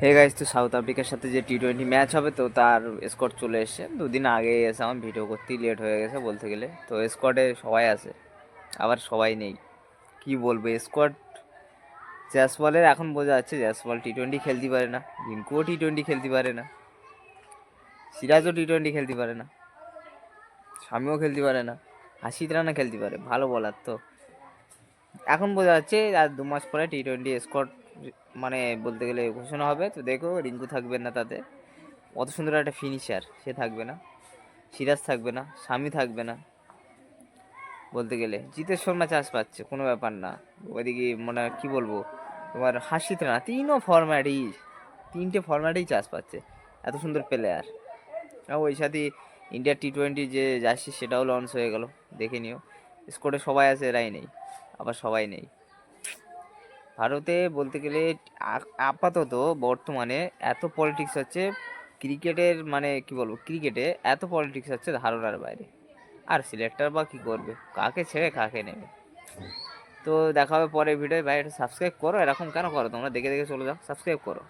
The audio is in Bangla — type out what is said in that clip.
হে গাইস, তো সাউথ আফ্রিকার সাথে যে টি-20 ম্যাচ হবে, তো তার স্কোয়াড চলে এসছে। দুদিন আগে এসে আমার ভিডিও করতেই লেট হয়ে গেছে বলতে গেলে। তো স্কোয়াডে সবাই আছে, আবার সবাই নেই। কি বলবো, স্কোয়াড জ্যাসওয়ালের এখন বোঝা যাচ্ছে জ্যাসওয়াল টি-20 খেলতে পারে না, রিঙ্কুও টি-20 খেলতে পারে না, সিরাজও টি-20 খেলতে পারে না, শামিও খেলতে পারে না, হাসিদ রানা খেলতে পারে, ভালো বলার তো। এখন বোঝা যাচ্ছে আর 2 মাস পরে টি-20 স্কোয়াড মানে বলতে গেলে ঘোষণা হবে। তো দেখো, রিঙ্কু থাকবে না তাতে, অত সুন্দর একটা ফিনিশার সে থাকবে না, সিরাজ থাকবে না, স্বামী থাকবে না। বলতে গেলে জিতের শর্মা চান্স পাচ্ছে, কোনো ব্যাপার না। ওইদিকে মানে কি বলবো, তোমার হাসিতে না, তিনটে ফরম্যাটেই চান্স পাচ্ছে, এত সুন্দর প্লেয়ার। ওই সাথে ইন্ডিয়ার টি-20 যে জার্সি সেটাও লঞ্চ হয়ে গেল, দেখে নিও। স্কোয়াডে সবাই আছে, এরাই নেই, আবার সবাই নেই। ভারতে বলতে গেলে আপাতত বর্তমানে এত পলিটিক্স হচ্ছে ক্রিকেটের, মানে কি বলবো, ক্রিকেটে এত পলিটিক্স হচ্ছে ধারণার বাইরে। আর সিলেক্টর বা কি করবে, কাকে ছেড়ে কাকে নেবে। তো দেখা হবে পরের ভিডিও। ভাই, এটা সাবস্ক্রাইব করো, এরকম কেন করো তোমরা, দেখে দেখে চলে যাও, সাবস্ক্রাইব করো।